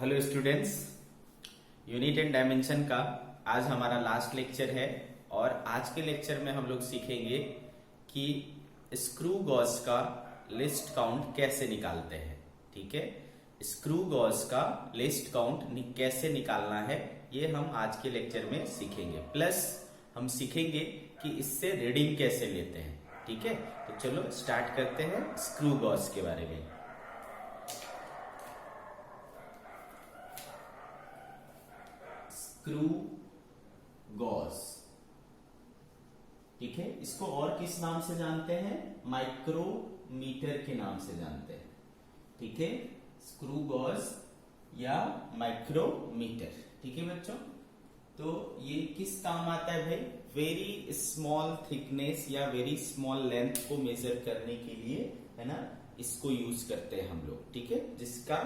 Hello students, unit and dimension का आज हमारा लास्ट लेक्चर है और आज के लेक्चर में हम लोग सीखेंगे कि स्क्रू गॉस का लिस्ट काउंट कैसे निकालते हैं। ठीक है, स्क्रू गॉस का लिस्ट काउंट कैसे निकालना है ये हम आज के लेक्चर में सीखेंगे। प्लस हम सीखेंगे कि इससे रीडिंग कैसे लेते हैं। ठीक है, तो चलो स्टार्ट करते हैं स्क्रू गॉस के बारे में। स्क्रू गॉस, ठीक है, इसको और किस नाम से जानते हैं? माइक्रोमीटर के नाम से जानते हैं। ठीक है, स्क्रू गॉस या माइक्रोमीटर। ठीक है बच्चों, तो ये किस काम आता है भाई? वेरी स्मॉल थिकनेस या वेरी स्मॉल लेंथ को मेजर करने के लिए, है ना, इसको यूज करते हैं हम लोग। ठीक है, जिसका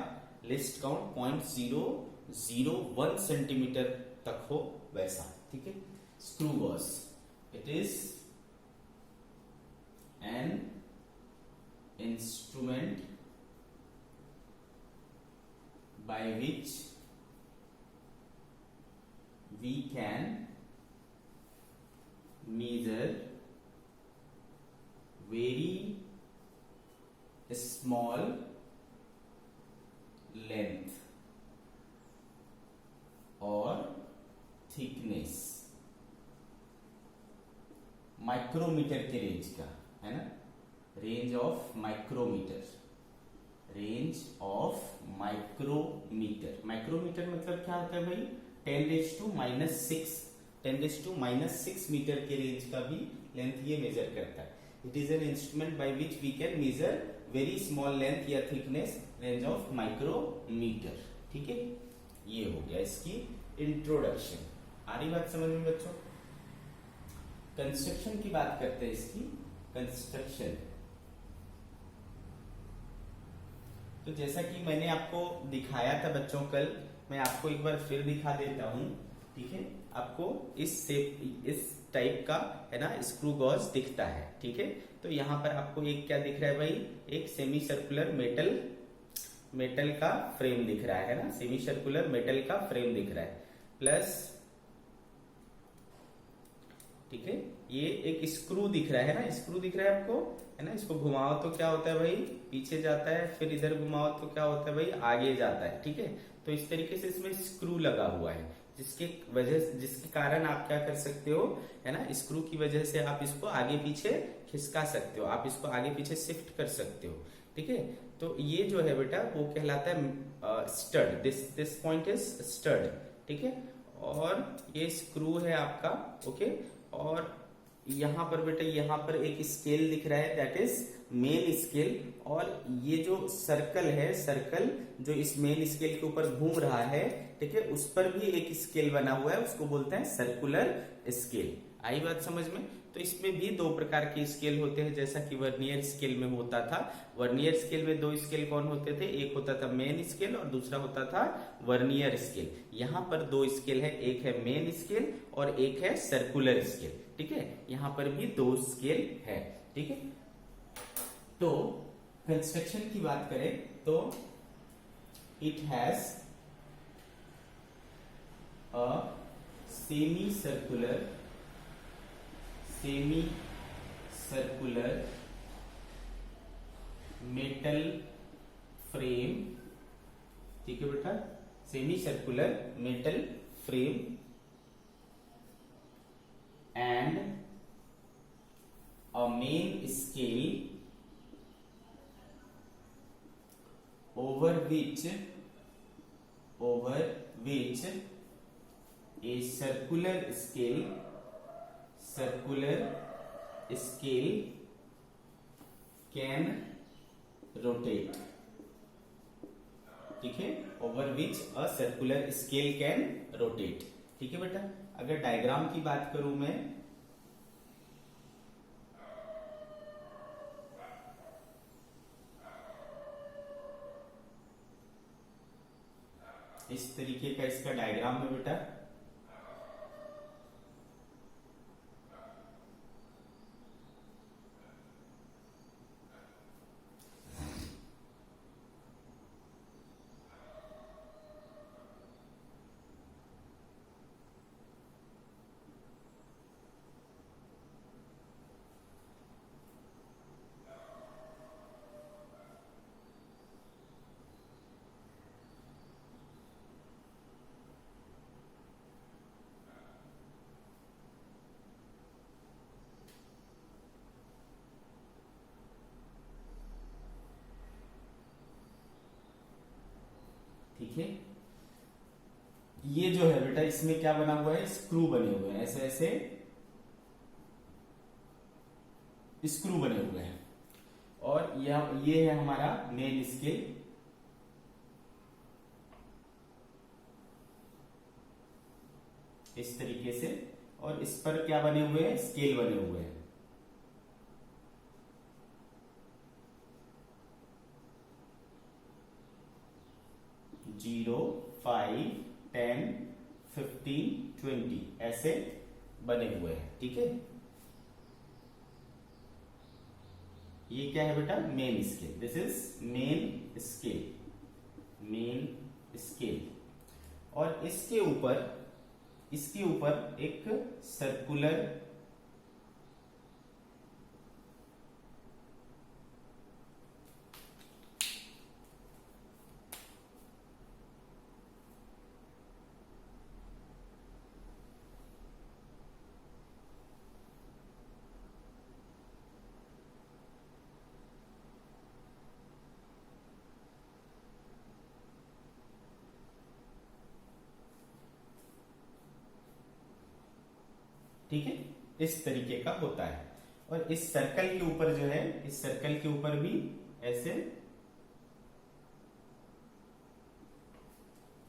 लिस्ट काउंट 0.001 सेंटीमीटर तक हो वैसा। ठीक है, screw gauge, it is an instrument by which we can measure very small length or thickness। Micrometer के रेंज का, है ना, range of micrometer, range of micrometer. Micrometer मतलब क्या होता है भाई? 10⁻⁶ मीटर के रेंज का भी लेंथ ये मेजर करता है। It is an instrument by which we can measure very small length या थिकनेस, रेंज ऑफ माइक्रोमीटर। ठीक है, ये हो गया इसकी इंट्रोडक्शन। आ रही बात समझ में बच्चों? कंस्ट्रक्शन की बात करते हैं, इसकी कंस्ट्रक्शन। तो जैसा कि मैंने आपको दिखाया था बच्चों कल, मैं आपको एक बार फिर दिखा देता हूं। ठीक है, आपको इस टाइप का, है ना, स्क्रू गॉस दिखता है। ठीक है, तो यहां पर आपको एक क्या दिख रहा है भाई? एक सेमी सर्कुलर मेटल का फ्रेम दिख रहा है ना, सेमी सर्कुलर मेटल का फ्रेम दिख रहा है। प्लस, ठीक है, ये एक स्क्रू दिख रहा है ना, स्क्रू दिख रहा है आपको, है ना। इसको घुमाओ तो क्या होता है भाई? पीछे जाता है। फिर इधर घुमाओ तो क्या होता है भाई? आगे जाता है। ठीक है, तो इस तरीके से इसमें स्क्रू लगा हुआ है, जिसके कारण आप क्या कर सकते हो, है ना, स्क्रू की वजह से आप इसको आगे पीछे खिसका सकते हो, आप इसको आगे पीछे शिफ्ट कर सकते हो। ठीक है, तो ये जो है बेटा वो कहलाता है stud. This point is stud. ठीक है, और ये स्क्रू है आपका। ओके, और यहां पर बेटा, यहां पर एक स्केल दिख रहा है, दैट इज मेन स्केल। और ये जो सर्कल है, सर्कल जो इस मेन स्केल के ऊपर घूम रहा है, ठीक है, उस पर भी एक स्केल बना हुआ है, उसको बोलते हैं सर्कुलर स्केल। आई बात समझ में? तो इसमें भी दो प्रकार के स्केल होते हैं, जैसा कि वर्नियर स्केल में होता था। वर्नियर स्केल में दो स्केल कौन होते थे? एक होता था मेन स्केल और दूसरा होता था वर्नियर स्केल। यहां पर दो स्केल है, एक है मेन स्केल और एक है सर्कुलर स्केल। ठीक है, यहां पर भी दो स्केल है। ठीक है, तो कंस्ट्रक्शन की बात करें तो it has a semi circular metal frame. ठीक है बेटा, semi circular metal frame and a main scale over which a circular scale can rotate। ठीक है, over which a circular scale can rotate। ठीक है बेटा, अगर डायग्राम की बात करूं मैं, इस तरीके का इसका डायग्राम है बेटा। ठीक है। ये जो है बेटा इसमें क्या बना हुआ है, स्क्रू बने हुए हैं, ऐसे ऐसे स्क्रू बने हुए हैं। और ये है हमारा मेन स्केल, इस तरीके से, और इस पर क्या बने हुए हैं, स्केल बने हुए हैं। 0, 5, 10, 15, 20 ऐसे बने हुए हैं। ठीक है, ये क्या है बेटा, main scale. This is main scale, main scale. और इसके ऊपर एक सर्कुलर ठीक है, इस तरीके का होता है। और इस सर्कल के ऊपर जो है, इस सर्कल के ऊपर भी ऐसे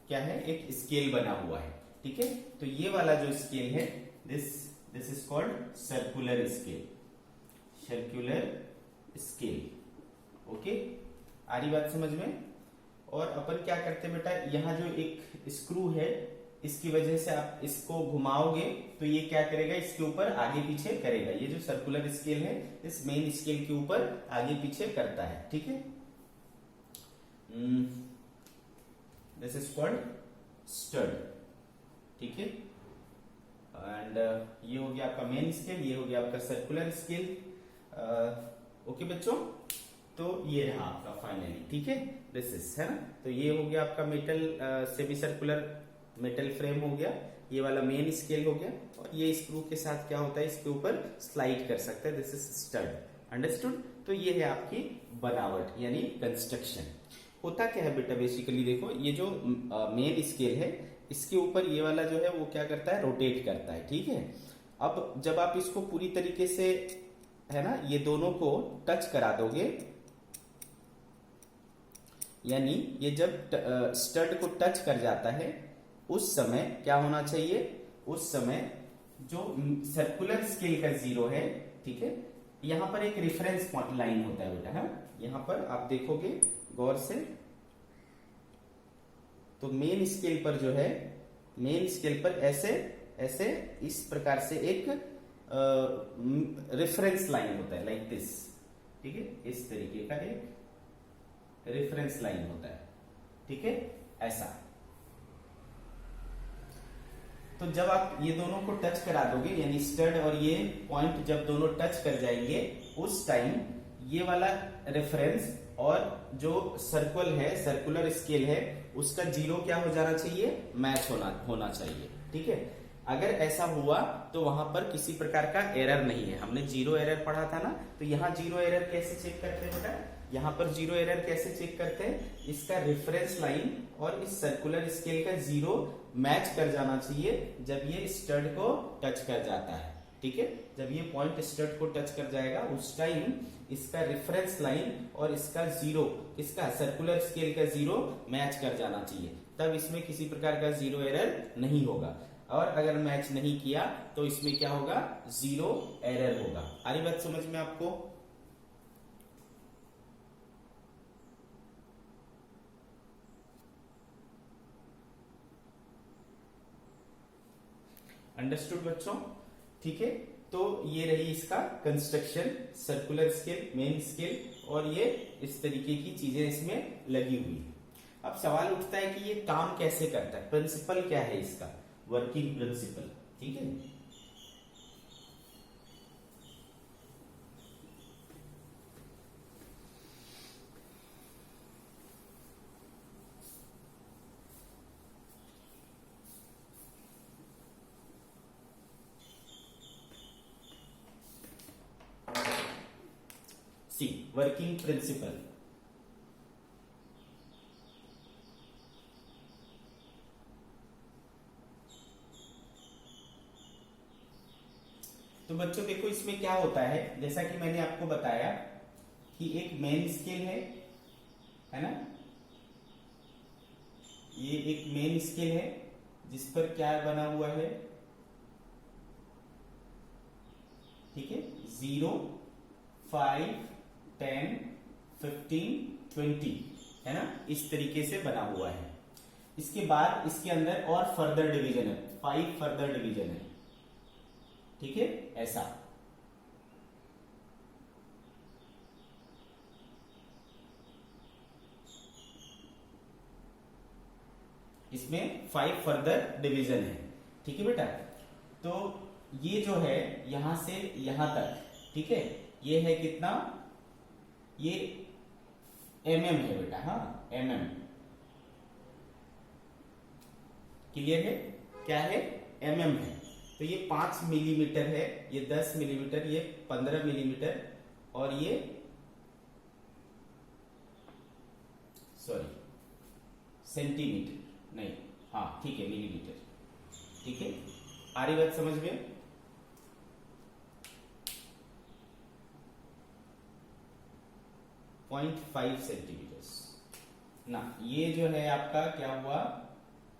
क्या है, एक स्केल बना हुआ है। ठीक है, तो ये वाला जो स्केल है, this is called circular scale, circular scale. Okay, आ रही बात समझ में। और अपन क्या करते हैं बेटा, यहां जो एक स्क्रू है, इसकी वजह से आप इसको घुमाओगे तो ये क्या करेगा, इसके ऊपर आगे पीछे करेगा। ये जो सर्कुलर स्केल है इस मेन स्केल के ऊपर आगे पीछे करता है। ठीक है, दिस इज कॉल्ड स्टड। ठीक है, एंड ये हो गया आपका मेन स्केल, ये हो गया आपका सर्कुलर स्केल। ओके बच्चों, तो ये रहा आपका फाइनली। ठीक है, दिस इज है ना, तो ये हो गया आपका metal semi circular metal frame हो गया, ये वाला मेन स्केल हो गया। और ये स्क्रू के साथ क्या होता है, इसके ऊपर स्लाइड कर सकते हैं। This is stud, understood. तो ये है आपकी बनावट यानी कंस्ट्रक्शन। होता क्या है बेटा, बेसिकली देखो, ये जो मेन स्केल है इसके ऊपर ये वाला जो है वो क्या करता है, रोटेट करता है। ठीक है, अब जब आप इसको पूरी तरीके से है ना, ये दोनों को टच करा दोगे, यानी ये जब स्टड को टच कर जाता है उस समय क्या होना चाहिए, उस समय जो सर्कुलर स्केल का 0 है, ठीक है, यहां पर एक रेफरेंस पॉइंट लाइन होता है बेटा, है यहां पर आप देखोगे गौर से, तो मेन स्केल पर जो है, मेन स्केल पर ऐसे ऐसे इस प्रकार से एक रेफरेंस लाइन होता है, लाइक दिस। ठीक है, इस तरीके का एक रेफरेंस लाइन होता है। ठीक है, ऐसा। तो जब आप ये दोनों को टच करा दोगे, यानी स्टड और ये पॉइंट जब दोनों टच कर जाएंगे, उस टाइम ये वाला रेफरेंस और जो सर्कल है, सर्कुलर स्केल है, उसका 0 क्या हो जाना चाहिए, मैच होना चाहिए। ठीक है, अगर ऐसा हुआ तो वहां पर किसी प्रकार का एरर नहीं है। हमने 0 एरर पढ़ा था ना, तो यहाँ 0 एरर कैसे चेक करते हैं बेटा, यहाँ पर 0 एरर कैसे चेक करते हैं, इसका रेफरेंस लाइन और इस सर्कुलर स्केल का 0 मैच कर जाना चाहिए जब ये स्टड को टच कर जाता है। ठीक है, जब ये पॉइंट स्टड को टच कर जाएगा उस टाइम इसका रेफरेंस लाइन और इसका 0, इसका सर्कुलर स्केल का 0 मैच कर जाना चाहिए, तब इसमें किसी प्रकार का 0 एरर नहीं होगा। और अगर मैच नहीं किया तो इसमें क्या होगा, 0 एरर होगा। आ रही बात समझ में आपको। अंडरस्टूड बच्चों। ठीक है, तो ये रही इसका construction, circular scale, main scale, और ये इस तरीके की चीजें इसमें लगी हुई। अब सवाल उठता है कि ये काम कैसे करता है, प्रिंसिपल क्या है इसका, वर्किंग प्रिंसिपल। ठीक है, सी वर्किंग प्रिंसिपल। बच्चों देखो इसमें क्या होता है, जैसा कि मैंने आपको बताया कि एक मेन स्केल है ना, ये एक मेन स्केल है जिस पर क्या बना हुआ है, ठीक है, 0, 5, 10, 15, 20 है ना, इस तरीके से बना हुआ है। इसके बाद इसके अंदर और फर्दर डिवीजन है, 5 फर्दर डिवीजन है, ठीक है, ऐसा। इसमें 5 फर्दर डिवीजन है, ठीक है बेटा। तो ये जो है यहां से यहां तक, ठीक है, ये है कितना, ये mm है बेटा, हाँ mm, क्लियर है, क्या है, mm है। तो ये 5 मिलीमीटर है, ये 10 मिलीमीटर, ये 15 मिलीमीटर, और ये सॉरी सेंटीमीटर नहीं, हाँ ठीक है, मिलीमीटर, ठीक है। आ रही बात समझ में? 0.5 सेंटीमीटर ना, ये जो है आपका क्या हुआ,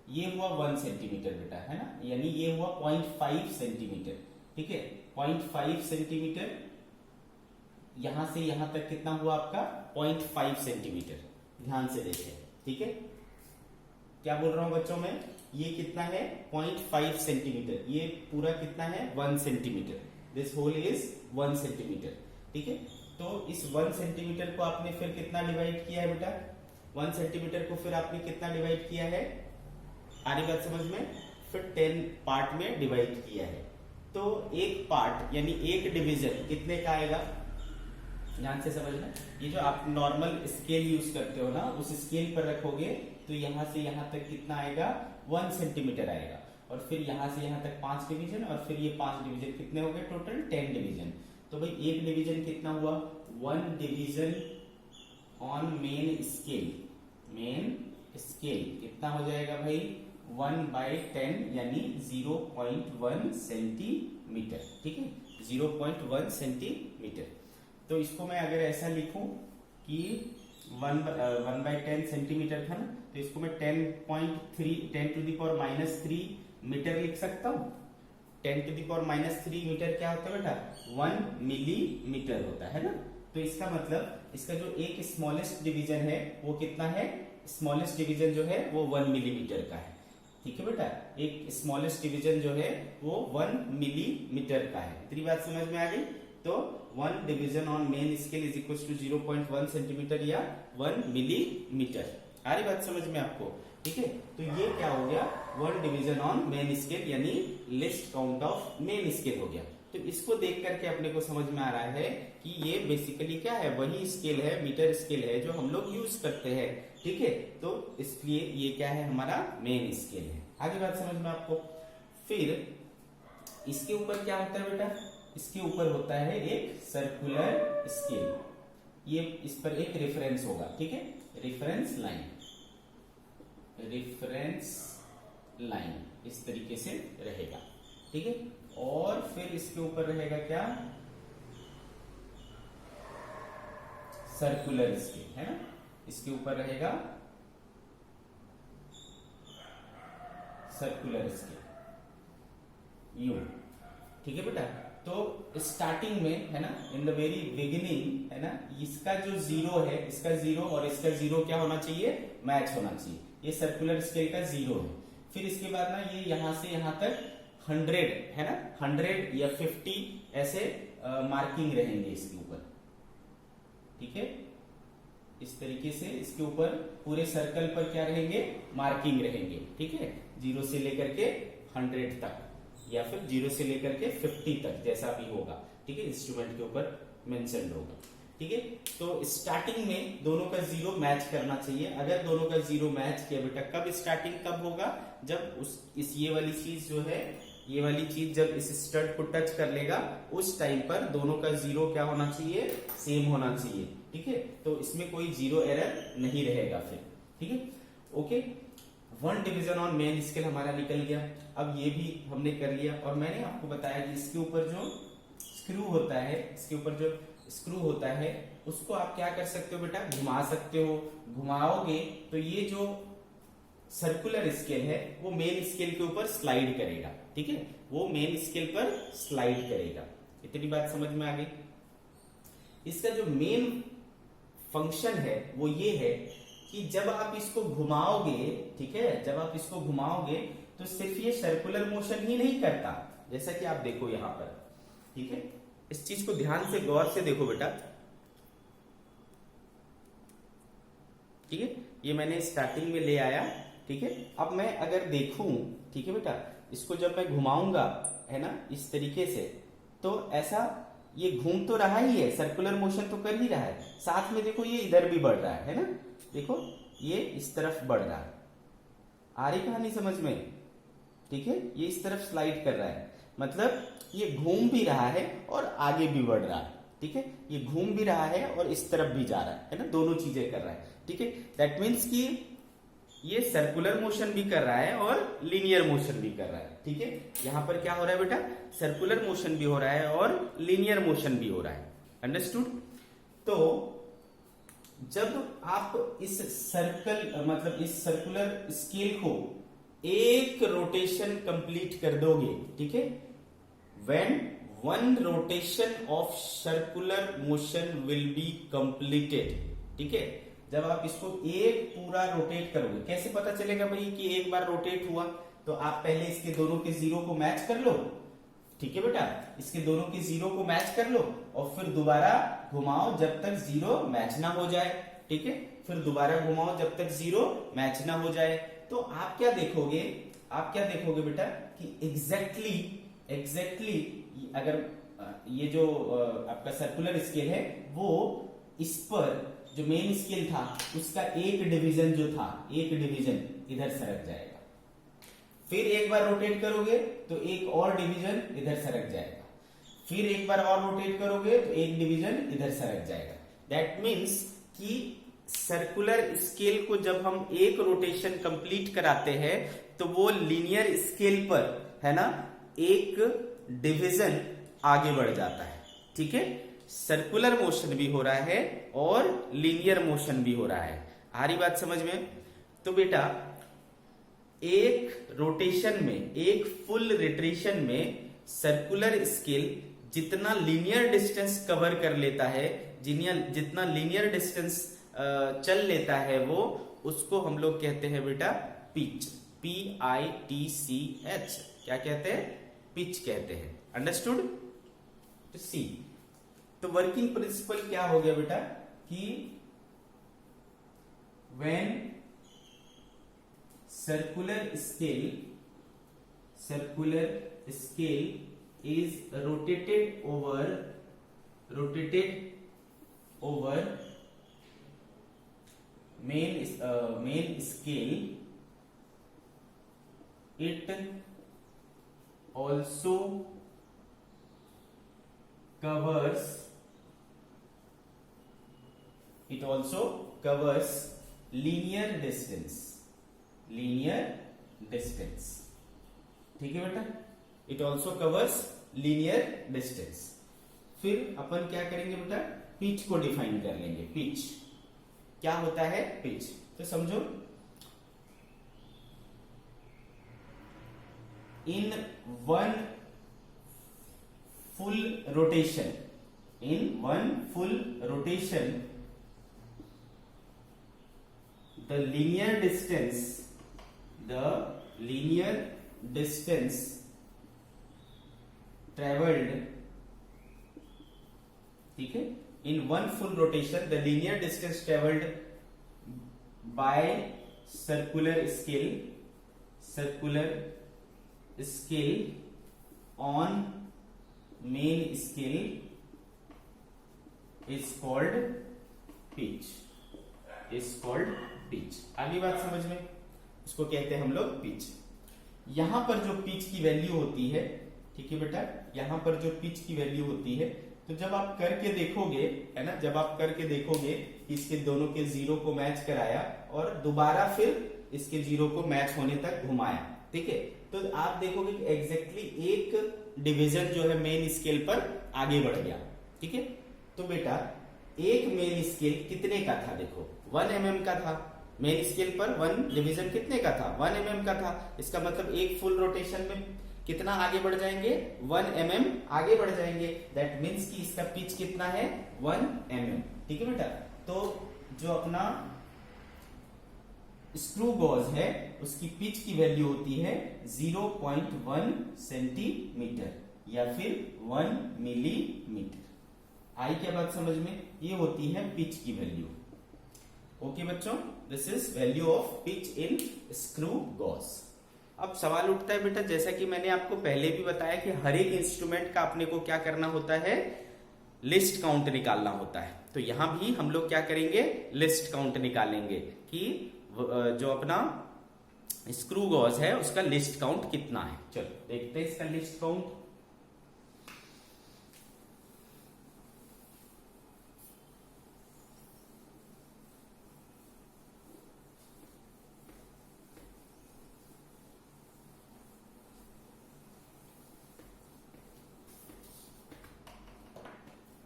ये हुआ 1 सेंटीमीटर बेटा, है ना, यानी ये हुआ 0.5 सेंटीमीटर, ठीक है, 0.5 सेंटीमीटर, यहां से यहां तक कितना हुआ आपका 0.5 सेंटीमीटर, ध्यान से देखें, ठीक है। क्या बोल रहा हूं बच्चों में, ये कितना है 0.5 सेंटीमीटर, ये पूरा कितना है 1 centimetre, this whole is 1 centimetre, ठीक है। तो इस 1 सेंटीमीटर को आपने फिर कितना डिवाइड किया है बेटा, 1 सेंटीमीटर को फिर आपने कितना डिवाइड किया है, आ रही बात समझ में, फिर 10 पार्ट में डिवाइड किया है। तो एक पार्ट यानी एक डिवीजन कितने का आएगा, ध्यान से समझना, ये जो आप नॉर्मल स्केल यूज करते हो ना, उस स्केल पर रखोगे तो यहां से यहां तक कितना आएगा 1 सेंटीमीटर आएगा, और फिर यहां से यहां तक 5 डिवीजन, और फिर ये 5 डिवीजन कितने हो गए, टोटल 10 डिवीजन। तो भाई एक डिवीजन कितना हुआ, 1 division on main scale, main scale कितना हो जाएगा भाई 1/10 यानी 0.1 सेंटीमीटर, ठीक है, 0.1 सेंटीमीटर। तो इसको मैं अगर ऐसा लिखूं कि 1/10 सेंटीमीटर था ना, तो इसको मैं 10 मीटर लिख सकता हूं। 10⁻³ मीटर क्या होता है बेटा, 1 मिलीमीटर होता है ना। तो इसका मतलब इसका जो एक स्मॉलेस्ट डिवीजन है वो कितना है, स्मॉलेस्ट डिवीजन जो है वो 1 मिलीमीटर का है, ठीक है बेटा, एक स्मॉलेस्ट डिवीजन जो है वो 1 मिलीमीटर का है। तेरी बात समझ में आ गई। तो 1 division on main scale is equal to 0.1 centimetre या 1 मिलीमीटर। आ रही बात समझ में आपको, ठीक है। तो ये क्या हो गया 1 डिवीजन ऑन मेन स्केल यानी list count of main scale हो गया। तो इसको देख करके अपने को समझ में आ रहा है कि ये बेसिकली क्या है, वही स्केल है, मीटर स्केल है जो हम लोग यूज करते हैं, ठीक है। तो इसलिए ये क्या है हमारा मेन स्केल है। आगे बात समझ में आपको। फिर इसके ऊपर क्या होता है बेटा, इसके ऊपर होता है एक सर्कुलर स्केल, ये इस पर एक रेफरेंस होगा, ठीक है, रेफरेंस लाइन, रेफरेंस लाइन इस तरीके से रहेगा, ठीक है। और फिर इसके ऊपर रहेगा क्या, सर्कुलर स्केल, है ना, इसके ऊपर रहेगा सर्कुलर स्केल यू, ठीक है बेटा। तो स्टार्टिंग में है ना, इन द वेरी बिगिनिंग है ना, इसका जो जीरो है, इसका जीरो और इसका जीरो क्या होना चाहिए, मैच होना चाहिए। ये सर्कुलर स्केल का जीरो है। फिर इसके बाद ना ये यहां से यहां तक 100 है ना, 100 या 50 ऐसे मार्किंग रहेंगे इसके ऊपर, ठीक है। इस तरीके से इसके ऊपर पूरे सर्कल पर क्या रहेंगे, मार्किंग रहेंगे, ठीक है, 0 से लेकर के 100 तक या फिर 0 से लेकर के 50 तक जैसा भी होगा, ठीक है, इंस्ट्रूमेंट के ऊपर मेंशन होगा, ठीक है। तो स्टार्टिंग में दोनों का जीरो मैच करना चाहिए। अगर दोनों का जीरो मैच किया बेटा, कब स्टार्टिंग कब होगा, जब इस ये वाली चीज जो है, ये वाली चीज जब इस स्टड को टच कर लेगा उस टाइम पर दोनों का जीरो क्या होना चाहिए, सेम होना चाहिए, ठीक है। तो इसमें कोई जीरो एरर नहीं रहेगा फिर, ठीक है, okay. 1 division on main scale हमारा निकल गया। अब ये भी हमने कर लिया, और मैंने आपको बताया कि इसके ऊपर जो स्क्रू होता है, इसके ऊपर जो स्क्रू होता है उसको आप क्या कर सकते हो बेटा, घुमा सकते हो। घुमाओगे तो ये जो सर्कुलर स्केल है वो मेन स्केल के ऊपर स्लाइड करेगा, ठीक है, वो मेन स्केल पर स्लाइड करेगा। इतनी बात समझ में आ गई। इसका जो मेन फंक्शन है वो ये है कि जब आप इसको घुमाओगे, ठीक है, जब आप इसको घुमाओगे तो सिर्फ ये सर्कुलर मोशन ही नहीं करता, जैसा कि आप देखो यहां पर, ठीक है, इस चीज को ध्यान से गौर से देखो बेटा, ठीक है, ये मैंने स्टार्टिंग में ले आया, ठीक है। अब मैं अगर देखूं, ठीक है बेटा, इसको जब मैं घुमाऊंगा, है ना, इस तरीके से, तो ऐसा ये घूम तो रहा ही है, सर्कुलर मोशन तो कर ही रहा है, साथ में देखो ये इधर भी बढ़ रहा है ना, देखो ये इस तरफ बढ़ रहा है, आ रही कहानी समझ में, ठीक है, ये इस तरफ स्लाइड कर रहा है, मतलब ये घूम भी रहा है और आगे भी बढ़ रहा है, ठीक है, ये घूम भी रहा है और इस तरफ भी जा रहा है ना, दोनों चीजें कर रहा है, ठीक है। दैट मीन्स कि ये सर्कुलर मोशन भी कर रहा है और लीनियर मोशन भी कर रहा है, ठीक है। यहां पर क्या हो रहा है बेटा, सर्कुलर मोशन भी हो रहा है और लीनियर मोशन भी हो रहा है, अंडरस्टूड। तो जब आप इस सर्कल मतलब इस सर्कुलर स्केल को एक रोटेशन कंप्लीट कर दोगे, ठीक है, when one rotation of circular motion will be completed, ठीक है, जब आप इसको एक पूरा रोटेट करोगे, कैसे पता चलेगा भाई कि एक बार रोटेट हुआ, तो आप पहले इसके दोनों के जीरो को मैच कर लो, ठीक है बेटा, इसके दोनों के जीरो को मैच कर लो और फिर दोबारा घुमाओ जब तक जीरो मैच ना हो जाए, ठीक है, फिर दोबारा घुमाओ जब तक जीरो मैच ना हो जाए। तो आप क्या देखोगे, आप क्या देखोगे बेटा कि एग्जैक्टली अगर ये जो आपका सर्कुलर स्केल है वो इस पर जो मेन स्केल था उसका एक डिवीजन जो था, एक डिवीजन इधर सरक जाएगा, फिर एक बार रोटेट करोगे तो एक और डिवीजन इधर सरक जाएगा, फिर एक बार और रोटेट करोगे तो एक डिवीजन इधर सरक जाएगा। दैट मीन्स कि सर्कुलर स्केल को जब हम एक रोटेशन कंप्लीट कराते हैं तो वो लीनियर स्केल पर, है ना, एक डिवीजन आगे बढ़ जाता है, ठीक है, सर्कुलर मोशन भी हो रहा है और लीनियर मोशन भी हो रहा है। आ रही बात समझ में। तो बेटा एक रोटेशन में, एक फुल रोटेशन में सर्कुलर स्केल जितना लीनियर डिस्टेंस कवर कर लेता है, जितना लीनियर डिस्टेंस चल लेता है, वो उसको हम लोग कहते हैं बेटा पिच, PITCH, क्या कहते हैं, पिच कहते हैं, अंडरस्टूड। तो सी, तो वर्किंग प्रिंसिपल क्या हो गया बेटा कि when circular scale is rotated over main scale, it also covers linear distance, ठीक है बेटा, it also covers linear distance. फिर अपन क्या करेंगे बेटा, पिच को डिफाइन कर लेंगे। पिच क्या होता है, पिच तो समझो, in one full rotation the linear distance traveled, ठीक है, in one full rotation the linear distance traveled by circular scale on main scale is called pitch, आगे बात समझ में, इसको कहते हैं हम लोग पिच। यहां पर जो पिच की वैल्यू होती है, ठीक है बेटा, यहां पर जो पिच की वैल्यू होती है, तो जब आप करके देखोगे, है ना, जब आप करके देखोगे कि इसके दोनों के जीरो को मैच कराया और दोबारा फिर इसके जीरो को मैच होने तक घुमाया, ठीक है, तो आप देखोगे कि एग्जैक्टली एक डिवीजन जो है मेन स्केल पर आगे बढ़ गया, ठीक है। तो बेटा एक मेन स्केल कितने का था, देखो 1 mm का था, मेन स्केल पर 1 डिवीजन कितने का था, 1 mm का था। इसका मतलब एक फुल रोटेशन में कितना आगे बढ़ जाएंगे, 1 mm आगे बढ़ जाएंगे। दैट मीन्स कि इसका पिच कितना है, 1 mm, ठीक है बेटा। तो जो अपना स्क्रू गॉज है उसकी पिच की वैल्यू होती है 0.1 सेंटीमीटर या फिर 1 मिलीमीटर। आई क्या बात समझ में, ये होती है पिच की वैल्यू। ओके बच्चों, this is value of pitch in screw gauge. अब सवाल उठता है बेटा, जैसा कि मैंने आपको पहले भी बताया कि हर एक इंस्ट्रूमेंट का अपने को क्या करना होता है, लिस्ट काउंट निकालना होता है। तो यहां भी हम लोग क्या करेंगे, लिस्ट काउंट निकालेंगे कि जो अपना स्क्रू गॉज है उसका लिस्ट काउंट कितना है। चलो देखते हैं इसका लिस्ट काउंट।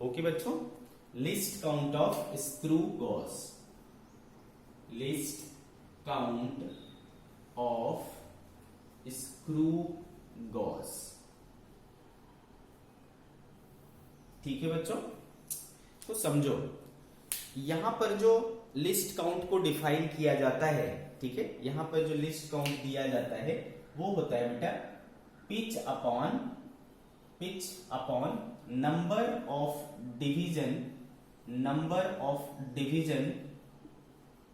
ओके बच्चों, least count of screw gauge, least count of screw gauge, ठीक है बच्चों। तो समझो यहां पर जो लिस्ट काउंट को डिफाइन किया जाता है, ठीक है, यहां पर जो लिस्ट काउंट दिया जाता है वो होता है बेटा pitch upon number of division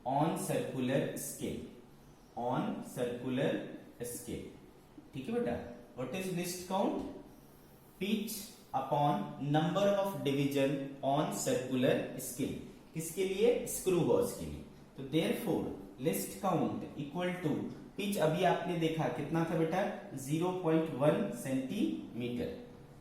on circular scale, ठीक है बेटा। What is least count, pitch upon number of division on circular scale, किसके लिए, स्क्रू गॉज के लिए। तो therefore least count equal to pitch, अभी आपने देखा कितना था बेटा 0.1 सेंटीमीटर,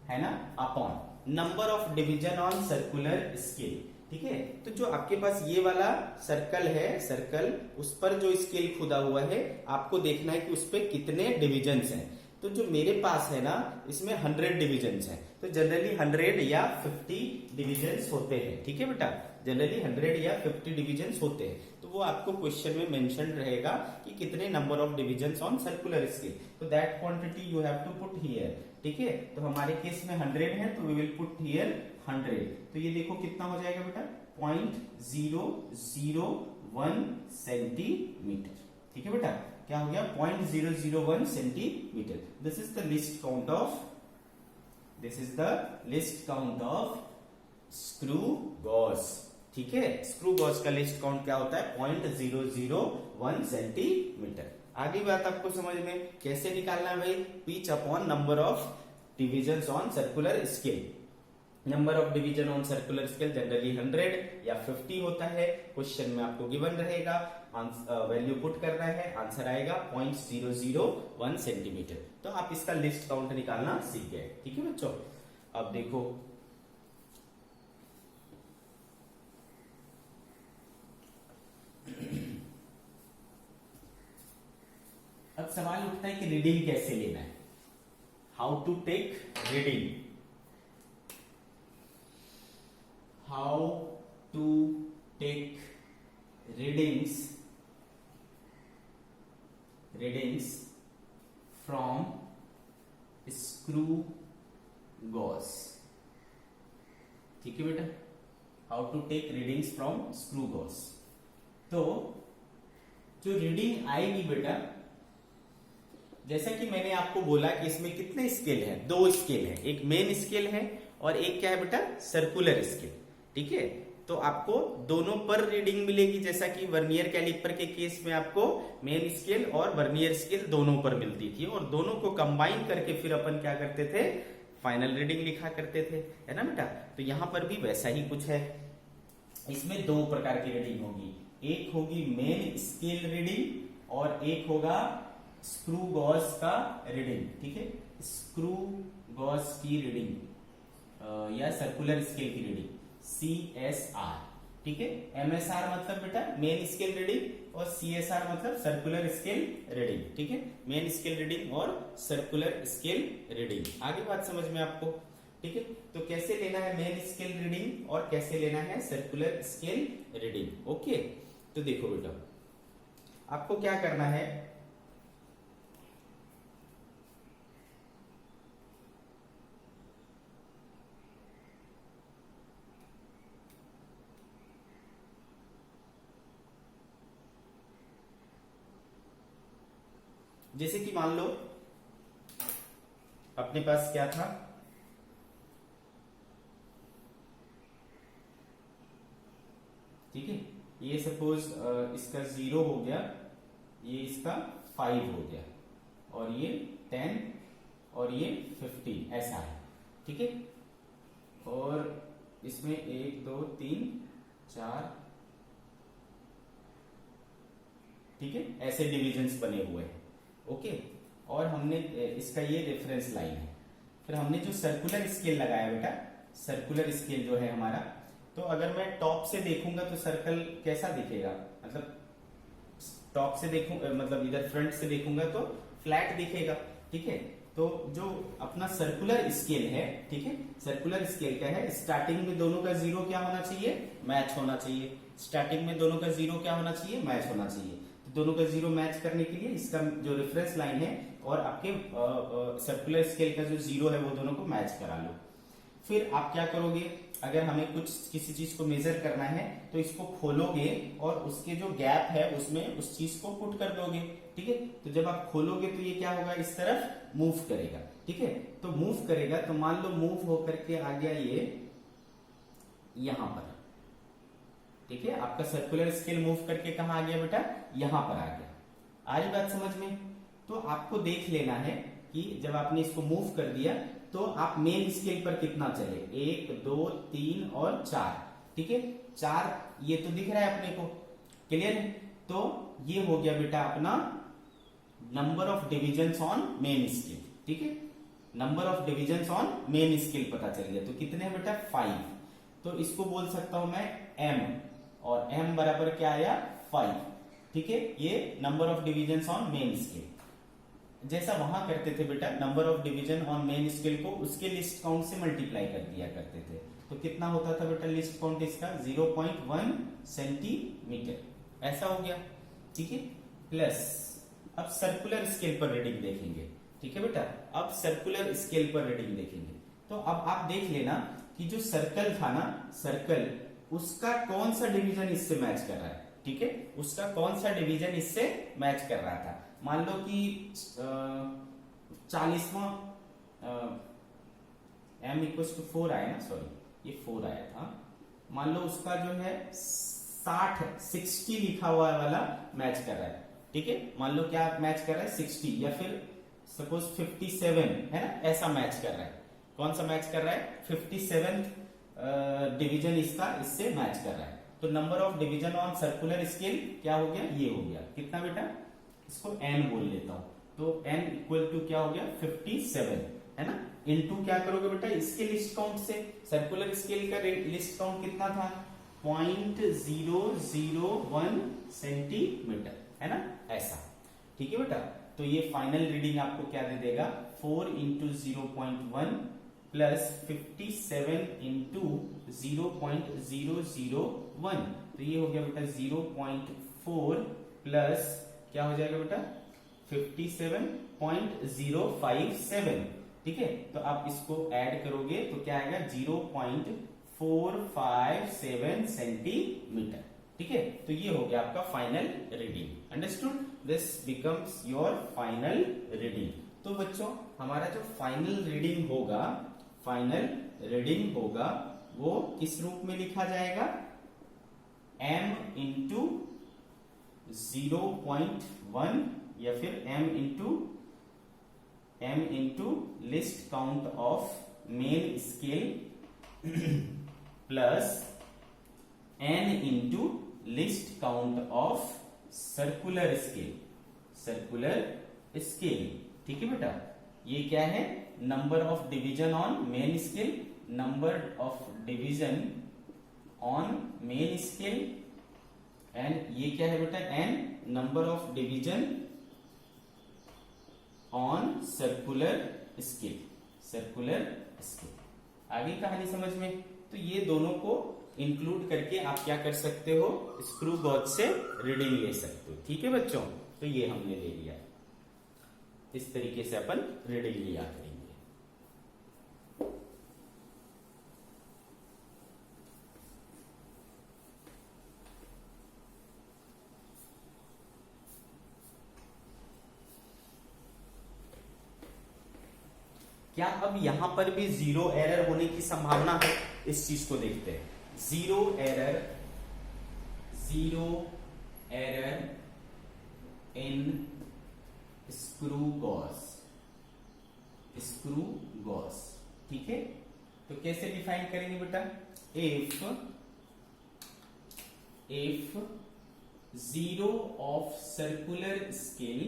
है ना, upon number of division on circular scale, ठीक है। तो जो आपके पास ये वाला सर्कल है, सर्कल उस पर जो स्केल खुदा हुआ है आपको देखना है कि उस पर कितने डिविजन्स हैं। तो जो मेरे पास है ना इसमें 100 डिविजन्स हैं, तो जनरली 100 या 50 डिविजन्स होते हैं, ठीक है बेटा, जनरली 100 या 50 डिविजन्स होते हैं। तो वो आपको क्वेश्चन में मेंशन रहेगा कि कितने number of divisions on circular scale, तो that quantity you have to put here, ठीक है। तो हमारे केस में 100 है तो वी विल पुट हियर 100। तो ये देखो कितना हो जाएगा बेटा 0.001 सेंटीमीटर, ठीक है बेटा, क्या हो गया 0.001 centimetre. This is the least count of screw gauge, ठीक है। स्क्रू गॉज का लिस्ट काउंट क्या होता है 0.001 सेंटीमीटर। आगे बात आपको समझ में कैसे निकालना है भाई, pitch upon number of divisions on circular scale. Number of division on circular scale generally 100 या 50 होता है। क्वेश्चन में आपको गिवन रहेगा, वैल्यू पुट करना है, आंसर आएगा 0.001 सेंटीमीटर। तो आप इसका लिस्ट काउंट निकालना सीख गए, ठीक है बच्चों। अब देखो अब सवाल उठता है कि रीडिंग कैसे लेना है, how to take reading, how to take readings from screw gauze, ठीक है बेटा, how to take readings from screw gauze। तो जो रीडिंग आएगी बेटा, जैसा कि मैंने आपको बोला कि इसमें कितने स्केल हैं, 2 स्केल है, एक मेन स्केल है और एक क्या है बेटा सर्कुलर स्केल, ठीक है। तो आपको दोनों पर रीडिंग मिलेगी, जैसा कि वर्नियर कैलिपर के केस में आपको मेन स्केल और वर्नियर स्केल दोनों पर मिलती थी, और दोनों को कंबाइन करके फिर अपन क्या करते थे, फाइनल रीडिंग लिखा करते थे, है ना बेटा। तो यहां पर भी वैसा ही कुछ है, इसमें 2 प्रकार की रीडिंग होगी, एक होगी मेन स्केल रीडिंग और एक होगा स्क्रू गॉज का रीडिंग, ठीक है, स्क्रू गॉज की रीडिंग या सर्कुलर स्केल की रीडिंग CSR, ठीक है। MSR मतलब बेटा मेन स्केल रीडिंग और CSR मतलब सर्कुलर स्केल रीडिंग, ठीक है, मेन स्केल रीडिंग और सर्कुलर स्केल रीडिंग। आगे बात समझ में आपको। ठीक है। तो कैसे लेना है मेन स्केल रीडिंग और कैसे लेना है सर्कुलर स्केल रीडिंग। ओके, तो देखो बेटा, आपको क्या करना है, जैसे कि मान लो अपने पास क्या था, ठीक है, ये सपोज इसका 0 हो गया, ये इसका 5 हो गया, और ये 10 और ये 15 ऐसा है, ठीक है। और इसमें 1 2 3 4, ठीक है, ऐसे डिविजन्स बने हुए हैं। ओके, और हमने इसका ये रेफरेंस लाइन है। फिर हमने जो सर्कुलर स्केल लगाया बेटा, सर्कुलर स्केल जो है हमारा, तो अगर मैं टॉप से देखूंगा तो सर्कल कैसा दिखेगा, मतलब टॉप से देखूं, मतलब इधर फ्रंट से देखूंगा तो फ्लैट दिखेगा, ठीक है। तो जो अपना सर्कुलर स्केल है, ठीक है, सर्कुलर स्केल क्या है, स्टार्टिंग में दोनों का 0 क्या होना चाहिए, मैच होना चाहिए। स्टार्टिंग में दोनों का 0 क्या होना चाहिए, मैच होना चाहिए। तो दोनों का 0 मैच करने के लिए इसका जो रेफरेंस लाइन है और आपके सर्कुलर स्केल का जो 0 है वो दोनों को मैच करा लो। फिर आप क्या करोगे, अगर हमें कुछ किसी चीज को मेजर करना है तो इसको खोलोगे और उसके जो गैप है उसमें उस चीज को पुट कर दोगे, ठीक है। तो जब आप खोलोगे तो ये क्या होगा, इस तरफ मूव करेगा, ठीक है। तो मूव करेगा, तो मान लो मूव होकर के आ गया ये यहां पर, ठीक है। आपका सर्कुलर स्केल मूव करके कहा आ गया बेटा, यहां पर आ गया। आ रही बात समझ में? तो आपको देख लेना है कि जब आपने इसको मूव कर दिया तो आप मेन स्केल पर कितना चले, 1 2 3 और 4, ठीक है। 4 ये तो दिख रहा है अपने को, क्लियर है। तो ये हो गया बेटा अपना number of divisions on main scale, ठीक है। Number of divisions on main scale पता चल गया। तो कितने हैं बेटा, 5। तो इसको बोल सकता हूं मैं m, और m बराबर क्या आया, 5, ठीक है। ये number of divisions on main scale. जैसा वहां करते थे बेटा, number of division on main scale को उसके लिस्ट काउंट से मल्टीप्लाई कर दिया करते थे। तो कितना होता था बेटा लिस्ट काउंट इसका, 0.1 सेंटीमीटर, ऐसा हो गया, ठीक है। प्लस अब सर्कुलर स्केल पर रीडिंग देखेंगे, ठीक है बेटा। अब सर्कुलर स्केल पर रीडिंग देखेंगे तो अब आप देख लेना कि जो सर्कल था ना, सर्कल, उसका कौन सा डिवीजन इससे मैच कर रहा है, ठीक है। उसका कौन सा डिवीजन इससे मैच कर रहा था। मान लो कि 40वां m इक्वल टू 4 आया ना, सॉरी ये 4 आया था। मान लो उसका जो है 60 लिखा हुआ वाला मैच कर रहा है, ठीक है। मान लो क्या मैच कर रहा है, 60, या फिर सपोज 57 है ना, ऐसा मैच कर रहा है। कौन सा मैच कर रहा है, 57 डिवीजन इसका इससे मैच कर रहा है। तो number of division on circular scale क्या हो गया, ये हो गया, कितना बेटा, इसको n बोल लेता हूं। तो n इक्वल टू क्या हो गया, 57, है ना। इनटू क्या करोगे बेटा, इसके लिस्ट काउंट से, सर्कुलर स्केल का लिस्ट काउंट कितना था, 0.001 सेंटीमीटर, है ना, ऐसा, ठीक है बेटा। तो ये फाइनल रीडिंग आपको क्या दे देगा, 4 इंटू 0.1 प्लस 57 इंटू 0.001, तो ये हो गया बेटा 0.4 प्लस क्या हो जाएगा बेटा, 57.057, ठीक है। तो आप इसको ऐड करोगे तो क्या आएगा, 0.457 सेंटीमीटर, ठीक है। तो ये हो गया आपका final reading, understood. This becomes your final reading. तो बच्चों हमारा जो फाइनल रीडिंग होगा, फाइनल रीडिंग होगा वो किस रूप में लिखा जाएगा, m इंटू 0.1 या फिर m into least count of main scale plus n into least count of circular scale, circular scale, ठीक है बेटा। ये क्या है, number of division on main scale, number of division on main scale, and ये क्या है बेटा, n number of division on circular scale, circular scale, आ गई कहानी समझ में? तो ये दोनों को इंक्लूड करके आप क्या कर सकते हो, स्क्रू गॉज से रीडिंग ले सकते हो। ठीक है बच्चों, तो ये हमने ले लिया, इस तरीके से अपन रीडिंग लिया करेंगे। क्या अब यहां पर भी जीरो एरर होने की संभावना है? इस चीज को देखते हैं। Zero error in screw gauge. ठीक है, तो कैसे डिफाइन करेंगे बेटा? If zero of circular scale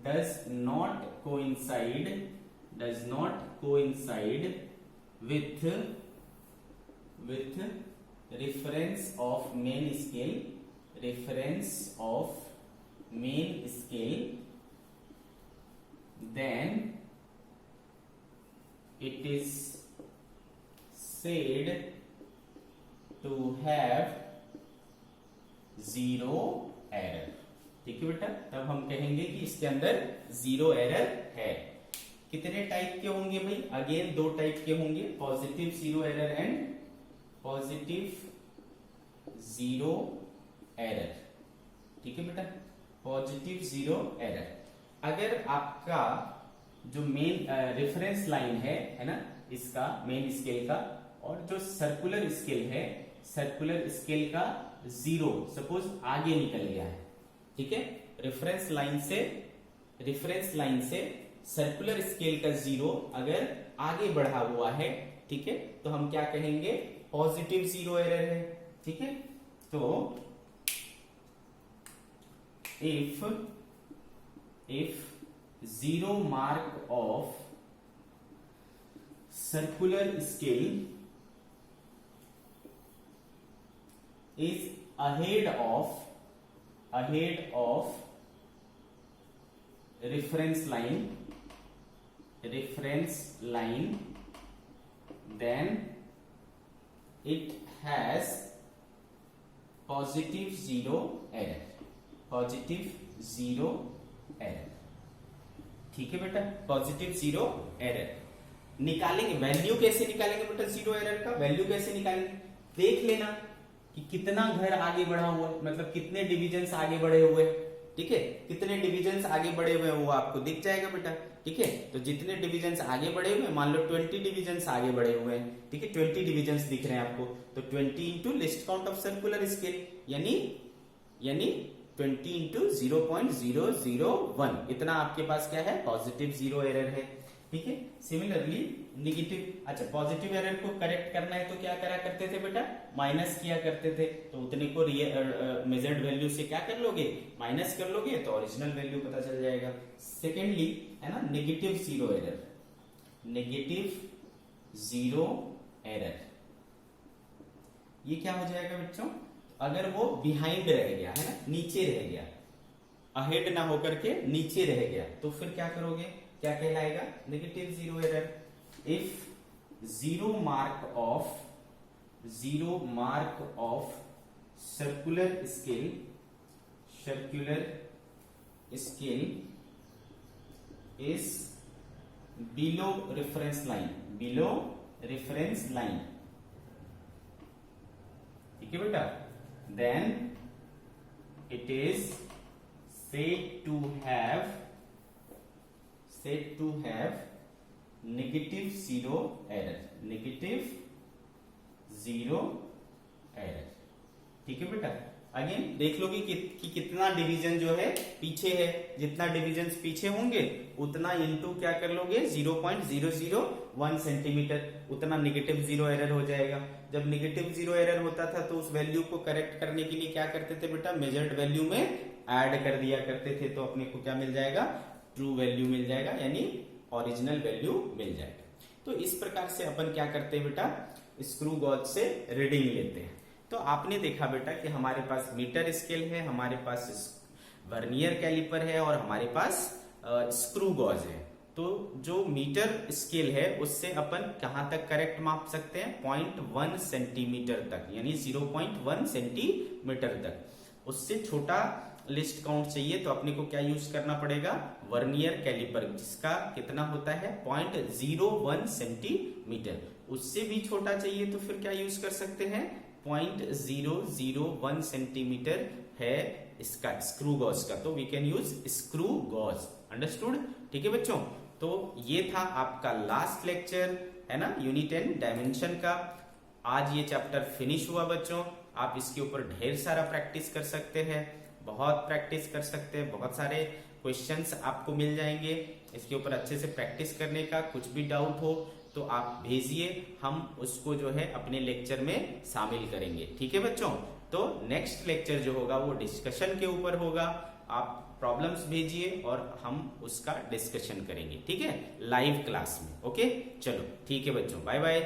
does not coincide with reference of main scale, then it is said to have zero error। ठीक है बेटा, तब हम कहेंगे कि इसके अंदर जीरो एरर है। कितने टाइप के होंगे भाई? अगेन दो टाइप के होंगे, positive zero error and positive zero error. ठीक है बेटा, पॉजिटिव जीरो एरर। अगर आपका जो मेन रेफरेंस लाइन है ना, इसका मेन स्केल का, और जो सर्कुलर स्केल का जीरो सपोज आगे निकल गया है, ठीक है, रेफरेंस लाइन से सर्कुलर स्केल का जीरो अगर आगे बढ़ा हुआ है, ठीक है, तो हम क्या कहेंगे? पॉजिटिव जीरो एरर है। ठीक है, तो if zero mark of circular scale is ahead of reference line, then it has positive zero error। ठीक है बेटा, पॉजिटिव जीरो एरर निकालेंगे। वैल्यू कैसे निकालेंगे बेटा? जीरो एरर का वैल्यू कैसे निकालेंगे? देख लेना कि कितना घर आगे बढ़ा हुआ है, मतलब कितने डिविजन्स आगे बढ़े हुए। ठीक है, कितने डिविजन्स आगे बढ़े हुए वो आपको दिख जाएगा बेटा। ठीक है, तो जितने डिविजन्स आगे बढ़े हुए, मान लो 20 डिविजन्स आगे बढ़े हुए हैं, ठीक है, 20 डिविजन्स दिख रहे हैं आपको, तो 20 into least count of circular scale, यानी 20 इंटू 0.001, इतना आपके पास क्या है? पॉजिटिव जीरो एरर है। ठीक है, सिमिलरली निगेटिव, अच्छा पॉजिटिव एरर को करेक्ट करना है तो क्या करा करते थे बेटा? माइनस किया करते थे, तो उतने को मेजर्ड वैल्यू से क्या कर लोगे? माइनस कर लोगे, तो ओरिजिनल वैल्यू पता चल जाएगा। सेकेंडली है ना, नेगेटिव जीरो एरर, ये क्या हो जाएगा बच्चों? अगर वो बिहाइंड रह गया है ना, नीचे रह गया, अहेड ना होकर के नीचे रह गया, तो फिर क्या करोगे? क्या कहलाएगा? Negative zero error. If zero mark of circular scale is below reference line, ठीक है बेटा, then it is said to have negative zero error। ठीक है बेटा, अगेन देख लोगे कि कितना डिवीजन जो है पीछे है, जितना डिवीजन पीछे होंगे उतना इनटू क्या कर लोगे? 0.001 सेंटीमीटर, उतना नेगेटिव जीरो एरर हो जाएगा। जब नेगेटिव जीरो एरर होता था तो उस वैल्यू को करेक्ट करने के लिए क्या करते थे बेटा? मेजर्ड वैल्यू में ऐड कर दिया करते थे, तो अपने को क्या मिल जाएगा? ट्रू वैल्यू मिल जाएगा, यानी ओरिजिनल वैल्यू मिल जाएगा। तो इस प्रकार से अपन क्या करते हैं बेटा? स्क्रू गॉज से रीडिंग लेते हैं। तो आपने देखा बेटा कि हमारे पास मीटर स्केल है, हमारे पास वर्नियर कैलिपर है और हमारे पास स्क्रू गॉज है। तो जो मीटर स्केल है उससे अपन कहां तक करेक्ट माप सकते हैं, 0.1 सेंटीमीटर तक, यानी 0.1 सेंटीमीटर तक। उससे छोटा लिस्ट काउंट चाहिए तो अपने को क्या यूज करना पड़ेगा, वर्नियर कैलिपर, जिसका कितना होता है 0.01 सेंटीमीटर। उससे भी छोटा चाहिए तो फिर क्या यूज कर सकते हैं, 0.001 सेंटीमीटर है इसका स्क्रू गॉज का, तो we can use screw gauge. Understood? ठीक है बच्चों, तो ये था आपका लास्ट लेक्चर, है ना, यूनिट 10 डायमेंशन का। आज ये चैप्टर फिनिश हुआ बच्चों। आप इसके ऊपर ढेर सारा प्रैक्टिस कर सकते हैं, बहुत प्रैक्टिस कर सकते हैं, बहुत सारे क्वेश्चंस आपको मिल जाएंगे। इसके ऊपर अच्छे से प्रैक्टिस करने का, कुछ भी डाउट हो तो आप भेजिए, हम उसको जो है अपने लेक्चर में शामिल करेंगे। ठीक है बच्चों, तो नेक्स्ट लेक्चर जो होगा वो डिस्कशन के ऊपर होगा। आप प्रॉब्लम्स भेजिए और हम उसका डिस्कशन करेंगे, ठीक है, लाइव क्लास में। ओके, चलो ठीक है बच्चों, बाय बाय।